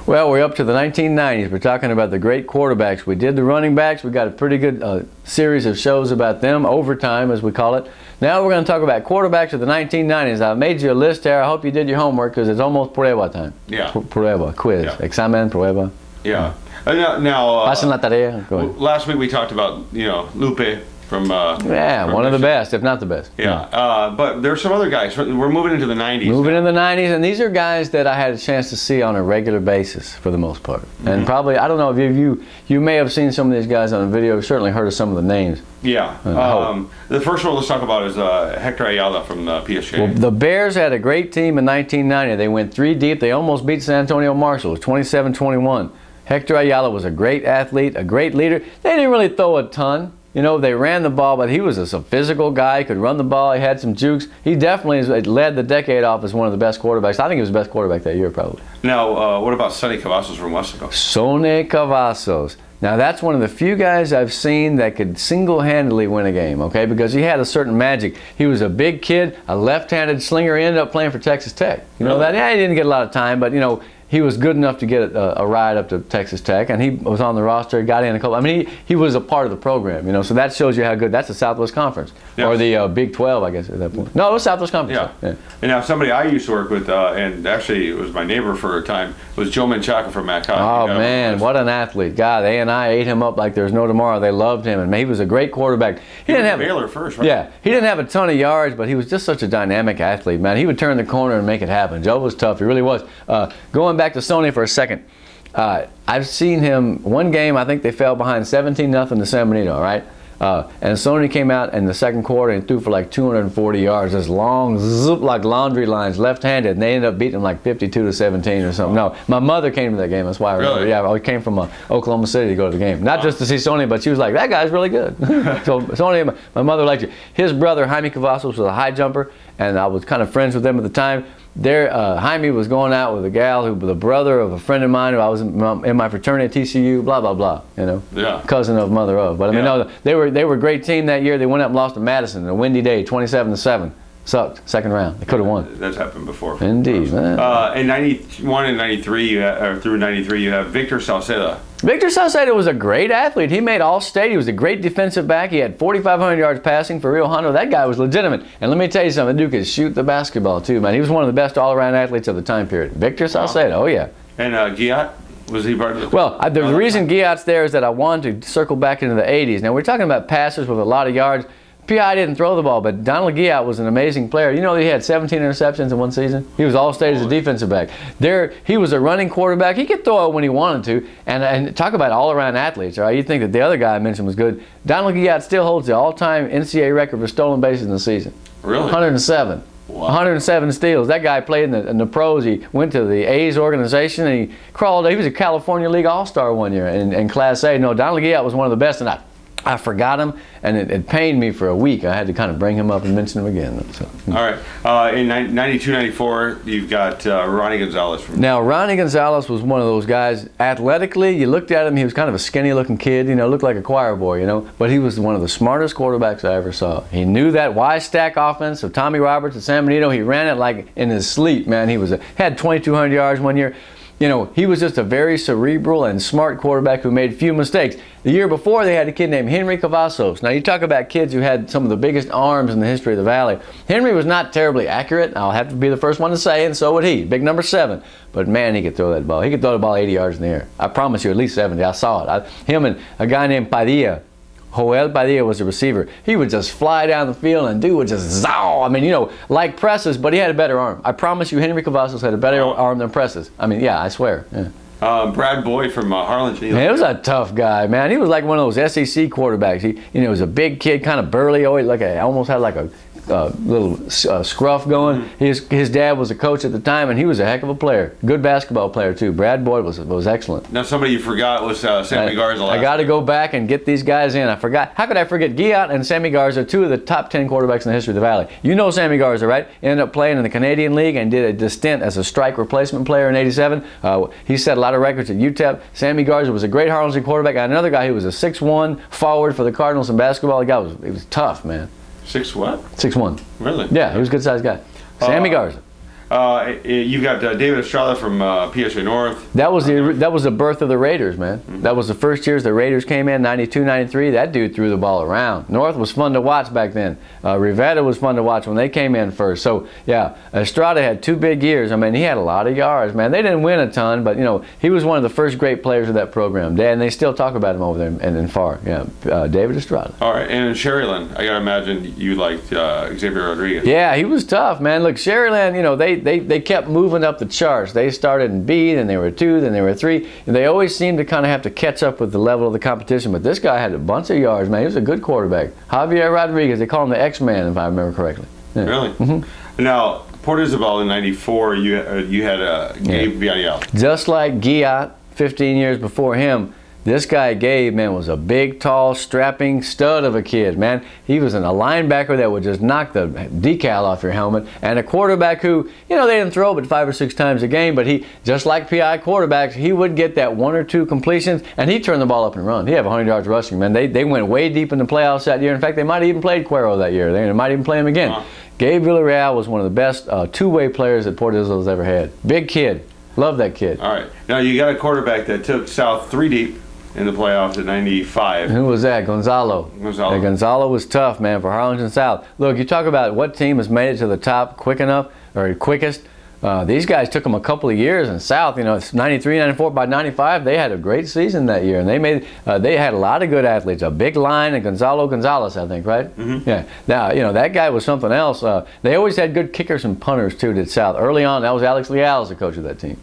Well, we're up to the 1990s. We're talking about the great quarterbacks. We did the running backs. We got a pretty good series of shows about them, overtime as we call it. Now we're going to talk about quarterbacks of the 1990s. I made you a list there. I hope you did your homework because it's almost prueba time. Yeah. Prueba, quiz, Yeah. examen, prueba. Yeah. Now, Pasen la tarea. Go ahead. last week we talked about, Lupe from Yeah, from one of the Michigan. best, if not the best. Yeah. But there's some other guys. We're moving into the 90s. Moving in the 90s, and these are guys that I had a chance to see on a regular basis for the most part. And probably, I don't know, if you may have seen some of these guys on the video, certainly heard of some of the names. Yeah. The first one let's talk about is Hector Ayala from PSG. Well, the Bears had a great team in 1990. They went 3 deep. They almost beat San Antonio Marshall, 27-21. Hector Ayala was a great athlete, a great leader. They didn't really throw a ton. They ran the ball, but he was a physical guy. He could run the ball. He had some jukes. He definitely led the decade off as one of the best quarterbacks. I think he was the best quarterback that year, probably. Now, what about Sonny Cavazos from Wesco? Sonny Cavazos. Now, that's one of the few guys I've seen that could single-handedly win a game, okay, because he had a certain magic. He was a big kid, a left-handed slinger. He ended up playing for Texas Tech. You know that? Yeah, he didn't get a lot of time, but, he was good enough to get a ride up to Texas Tech, and he was on the roster, got in a couple. I mean, he was a part of the program, so that shows you how good. That's the Southwest Conference, Yes. or the Big 12, I guess, at that point. No, it was Southwest Conference. Yeah. And now somebody I used to work with, and actually it was my neighbor for a time, was Joe Menchaca from Matt Oh, man, what an athlete. God, they and I ate him up like there's no tomorrow. They loved him, and he was a great quarterback. He didn't have Baylor first, right? Yeah, he didn't have a ton of yards, but he was just such a dynamic athlete, man. He would turn the corner and make it happen. Joe was tough. He really was. Going back to Sony for a second, I've seen him one game. I think they fell behind 17-0 to San Benito, right? And Sony came out in the second quarter and threw for like 240 yards, this long zoop like laundry lines, left-handed, and they ended up beating him like 52-17 or something. No, my mother came to that game. That's why I remember. Really? Yeah, I came from Oklahoma City to go to the game, not just to see Sony, but she was like, that guy's really good. So Sony, my mother liked it. His brother Jaime Cavazos was a high jumper, and I was kind of friends with him at the time. Jaime was going out with a gal who was the brother of a friend of mine who I was in my fraternity at TCU, blah, blah, blah, Yeah. cousin of, mother of. But I mean, no, they were a great team that year. They went up and lost to Madison in a windy day, 27-7. Sucked, second round. They could have won. That's happened before. Indeed, man. In 91 and 93, through 93, you have Victor Salceda. Victor Salceda was a great athlete. He made All-State. He was a great defensive back. He had 4,500 yards passing for Rio Hondo. That guy was legitimate. And let me tell you something, the dude could shoot the basketball too, man. He was one of the best all-around athletes of the time period. Victor Salceda, oh yeah. And Giat, was he part of the... Well, the reason Giat's there is that I wanted to circle back into the 80s. Now, we're talking about passers with a lot of yards. P.I. didn't throw the ball, but Donald Giat was an amazing player. You know, he had 17 interceptions in one season. He was All-State as a defensive back. He was a running quarterback. He could throw it when he wanted to. And talk about all-around athletes, all right? You'd think that the other guy I mentioned was good. Donald Giat still holds the all-time NCAA record for stolen bases in the season. Really? 107. Wow. 107 steals. That guy played in the pros. He went to the A's organization, and he crawled. He was a California League All-Star one year in Class A. No, Donald Giat was one of the best, and I forgot him, and it pained me for a week. I had to kind of bring him up and mention him again. So. All right. In 92, 94, you've got Ronnie Gonzalez from... Now, Ronnie Gonzalez was one of those guys. Athletically, you looked at him, he was kind of a skinny-looking kid, looked like a choir boy, but he was one of the smartest quarterbacks I ever saw. He knew that Y-stack offense of Tommy Roberts at San Benito. He ran it like in his sleep, man. He had 2,200 yards one year. He was just a very cerebral and smart quarterback who made few mistakes. The year before, they had a kid named Henry Cavazos. Now, you talk about kids who had some of the biggest arms in the history of the Valley. Henry was not terribly accurate. I'll have to be the first one to say, and so would he. Big number 7. But, man, he could throw that ball. He could throw the ball 80 yards in the air. I promise you, at least 70. I saw it. Him and a guy named Padilla. Joel Padilla was a receiver. He would just fly down the field and dude would just zow. I mean, like Presses, but he had a better arm. I promise you, Henry Cavazos had a better arm than Presses. I mean, yeah, I swear. Yeah. Brad Boyd from Harlingen. Man, he was a tough guy, man. He was like one of those SEC quarterbacks. He was a big kid, kind of burly, always almost had like a little scruff going. His dad was a coach at the time, and he was a heck of a player. Good basketball player too. Brad Boyd was excellent. Now somebody you forgot was Sammy Garza. I got to go back and get these guys in. I forgot. How could I forget? Giat and Sammy Garza, 2 of the top 10 quarterbacks in the history of the Valley. You know Sammy Garza, right? Ended up playing in the Canadian League and did a stint as a strike replacement player in '87. He set a lot of records at UTEP. Sammy Garza was a great Harlingen quarterback. And another guy who was a 6'1" forward for the Cardinals in basketball. The guy was tough, man. 6 what? 6'1". Really? Yeah, he was a good-sized guy. Sammy Garza. You've got David Estrada from PSA North. That was the birth of the Raiders, man. That was the first years the Raiders came in, 92, 93. That dude threw the ball around. North was fun to watch back then. Rivera was fun to watch when they came in first. So, yeah, Estrada had 2 big years. I mean, he had a lot of yards, man. They didn't win a ton, but, you know, he was one of the first great players of that program. And they still talk about him over there in FAR. Yeah, David Estrada. All right, and in Sherryland, I got to imagine you liked Xavier Rodriguez. Yeah, he was tough, man. Look, Sherryland, you know, they kept moving up the charts. They started in B, then they were 2, then they were 3. And they always seemed to kind of have to catch up with the level of the competition. But this guy had a bunch of yards, man. He was a good quarterback. Javier Rodriguez, they call him the X-Man, if I remember correctly. Yeah. Really? Now, Port Isabel in '94, you had Gabe Villarreal. Just like Guillat, 15 years before him, this guy, Gabe, man, was a big, tall, strapping stud of a kid, man. He was a linebacker that would just knock the decal off your helmet, and a quarterback who, you know, they didn't throw but 5 or 6 times a game, but he, just like PI quarterbacks, he would get that 1 or 2 completions, and he'd turn the ball up and run. He'd have 100 yards rushing, man. They went way deep in the playoffs that year. In fact, they might have even played Cuero that year. They might even play him again. Gabe Villarreal was one of the best two-way players that Port Isabel's ever had. Big kid. Love that kid. All right. Now, you got a quarterback that took South 3 deep in the playoffs at '95. Who was that? Gonzalo. Yeah, Gonzalo was tough, man, for Harlingen South. Look, you talk about what team has made it to the top quick enough, or quickest. These guys took them a couple of years in South. You know, it's 93, 94. By 95, they had a great season that year, and they had a lot of good athletes. A big line, and Gonzalo Gonzalez, I think, right? Mm-hmm. Yeah. Now, you know, that guy was something else. They always had good kickers and punters too. At South early on, that was Alex Leal as the coach of that team,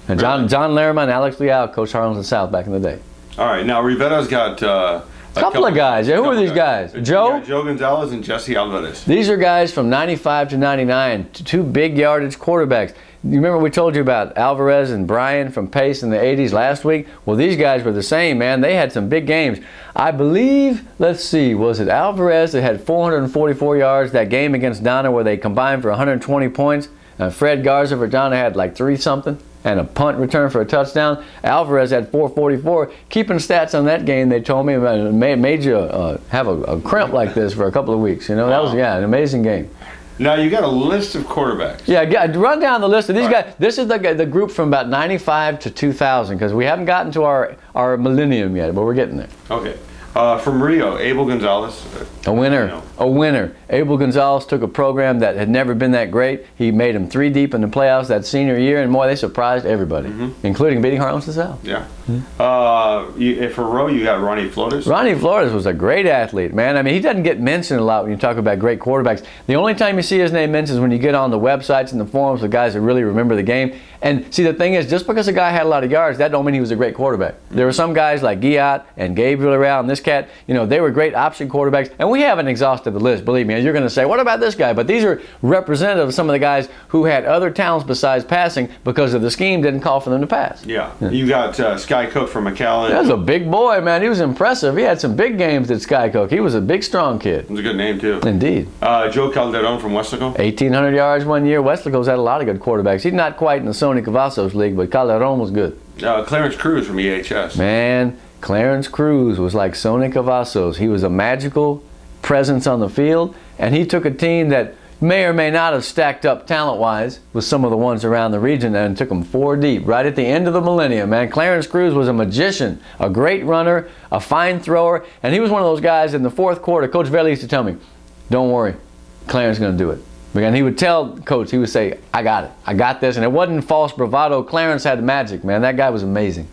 and John Lerma and Alex Leal coached Harlingen South back in the day. All right, now Rivera's got a couple of guys. Yeah, who are these guys? Joe Gonzalez and Jesse Alvarez. These are guys from 95 to 99, 2 big yardage quarterbacks. You remember we told you about Alvarez and Brian from Pace in the 80s last week? Well, these guys were the same, man. They had some big games. I believe, let's see, was it Alvarez that had 444 yards that game against Donna where they combined for 120 points? Fred Garza for Donna had like 3-something. And a punt return for a touchdown. Alvarez had 444. Keeping stats on that game, they told me, made you have a cramp like this for a couple of weeks. You know, that was an amazing game. Now you got a list of quarterbacks. Yeah, run down the list of these guys. This is the group from about 95 to 2000 because we haven't gotten to our millennium yet, but we're getting there. Okay. From Rio, Abel Gonzalez. A winner. A winner. Abel Gonzalez took a program that had never been that great. He made them 3 deep in the playoffs that senior year, and boy, they surprised everybody, including beating Harlingen South. Yeah. For Rowe, you got Ronnie Flores. Ronnie Flores was a great athlete, man. I mean, he doesn't get mentioned a lot when you talk about great quarterbacks. The only time you see his name mentioned is when you get on the websites and the forums of guys that really remember the game. And see, the thing is, just because a guy had a lot of yards, that don't mean he was a great quarterback. There were some guys like Guillat and Gabe Villarreal and this cat, you know, they were great option quarterbacks. And we haven't exhausted the list, believe me. You're going to say, what about this guy? But these are representative of some of the guys who had other talents besides passing because of the scheme didn't call for them to pass. Yeah. You got Sky Cook from McAllen. That was a big boy, man. He was impressive. He had some big games at Sky Cook. He was a big, strong kid. It was a good name, too. Indeed. Joe Calderon from Westlaco. 1,800 yards one year. Westlaco's had a lot of good quarterbacks. He's not quite in the Sonny Cavazos league, but Calderon was good. Clarence Cruz from EHS. Man, Clarence Cruz was like Sonny Cavazos. He was a magical presence on the field, and he took a team that may or may not have stacked up talent-wise with some of the ones around the region and took them 4 deep right at the end of the millennium, man. Clarence Cruz was a magician, a great runner, a fine thrower, and he was one of those guys in the 4th quarter. Coach Velli used to tell me, don't worry, Clarence is going to do it. And he would tell Coach, he would say, I got it. I got this. And it wasn't false bravado. Clarence had magic, man. That guy was amazing.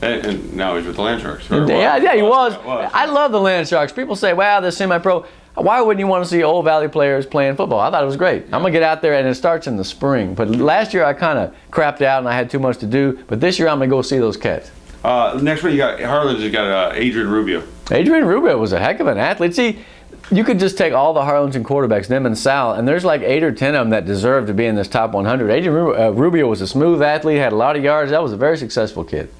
And now he's with the Land Sharks. Yeah, he was. I love the Land Sharks. People say, wow, they're semi-pro. Why wouldn't you want to see Old Valley players playing football? I thought it was great. I'm going to get out there, and it starts in the spring. But last year I kind of crapped out, and I had too much to do. But this year I'm going to go see those cats. Next one, you got Harlan's. You got Adrian Rubio. Adrian Rubio was a heck of an athlete. See, you could just take all the Harlingen quarterbacks, them and Sal, and there's like 8 or 10 of them that deserve to be in this top 100. Adrian Rubio was a smooth athlete, had a lot of yards. That was a very successful kid.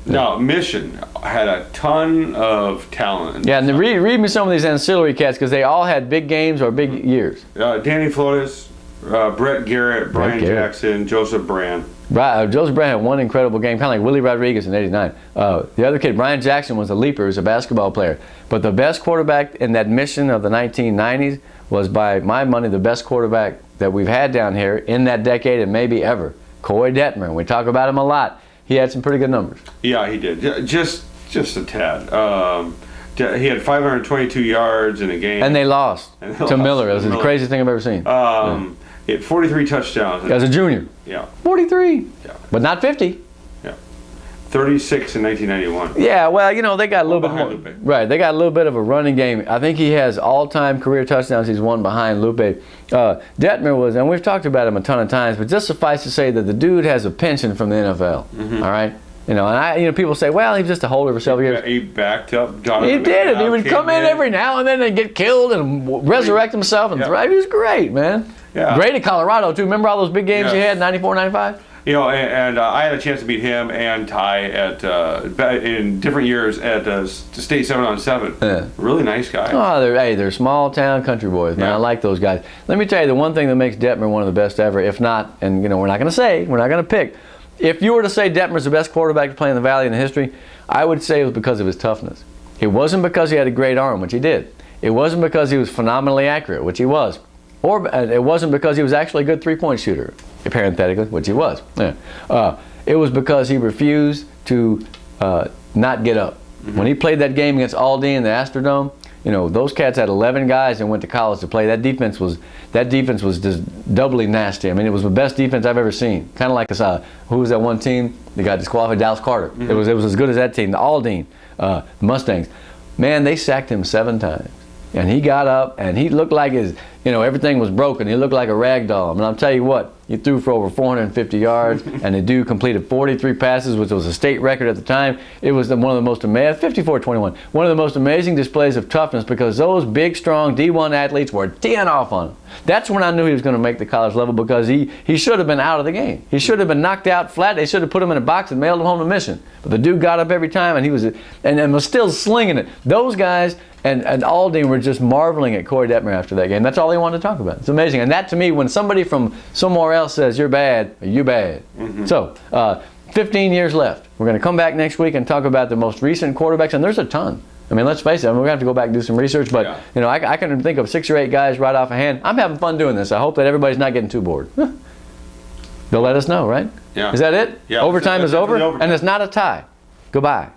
Now, Mission had a ton of talent. Yeah, and read me some of these ancillary cats because they all had big games or big years. Danny Flores, Brett Garrett, Brian Jackson, Joseph Brand. Joseph Brand had one incredible game, kind of like Willie Rodriguez in '89. The other kid, Brian Jackson, was a leaper. He was a basketball player. But the best quarterback in that Mission of the 1990s was by my money the best quarterback that we've had down here in that decade and maybe ever. Coy Detmer. We talk about him a lot. He had some pretty good numbers. Yeah, he did. Just a tad. He had 522 yards in a game. And they lost And they to lost Miller. It to was the Miller. craziest thing I've ever seen. He had 43 touchdowns. As a junior. Yeah. 43. Yeah. But not 50. Yeah. 36 in 1991. Yeah, well, you know, they got a little bit more. Behind Lupe. Right, they got a little bit of a running game. I think he has all-time career touchdowns. He's won behind Lupe. Detmer was, and we've talked about him a ton of times, but just suffice to say that the dude has a pension from the NFL. All right, you know, and people say, well, he was just a holder for several years. He backed up He Donovan did it. McNabb, He would come in every now and then and get killed and resurrect himself and thrive. He was great, man. Yeah. Great at Colorado too. Remember all those big games he Yes. had, 94, 95? You know, and I had a chance to meet him and Ty at in different years at State 7-on-7. Yeah. Really nice guy. Oh, they're small town country boys, man. Yeah. I like those guys. Let me tell you, the one thing that makes Detmer one of the best ever, if not, and you know, we're not going to pick. If you were to say Detmer's the best quarterback to play in the Valley in the history, I would say it was because of his toughness. It wasn't because he had a great arm, which he did. It wasn't because he was phenomenally accurate, which he was. Or it wasn't because he was actually a good three-point shooter, parenthetically, which he was. Yeah. It was because he refused to not get up. When he played that game against Aldine in the Astrodome, you know, those cats had 11 guys and went to college to play. That defense was just doubly nasty. I mean, it was the best defense I've ever seen. Kind of like this, who was that one team that got disqualified? Dallas Carter. It was as good as that team. The Aldine Mustangs. Man, they sacked him 7 times. And he got up, and he looked like everything was broken. He looked like a rag doll. I mean, I'll tell you what, he threw for over 450 yards, and the dude completed 43 passes, which was a state record at the time. It was one of the most amazing, 54-21, one of the most amazing displays of toughness because those big, strong D1 athletes were teeing off on him. That's when I knew he was going to make the college level because he should have been out of the game. He should have been knocked out flat. They should have put him in a box and mailed him home to Mission. But the dude got up every time, and he was and was still slinging it. Those guys and Aldine were just marveling at Coy Detmer after that game. That's all they wanted to talk about. It's amazing. And that, to me, when somebody from somewhere else says you're bad, you bad. So, 15 years left. We're going to come back next week and talk about the most recent quarterbacks, and there's a ton. I mean, let's face it. We're going to have to go back and do some research, but you know, I can think of 6 or 8 guys right off a hand. I'm having fun doing this. I hope that everybody's not getting too bored. They'll let us know, right? Yeah. Is that it? Yeah. Overtime That's is over, definitely overtime. and it's not a tie. Goodbye.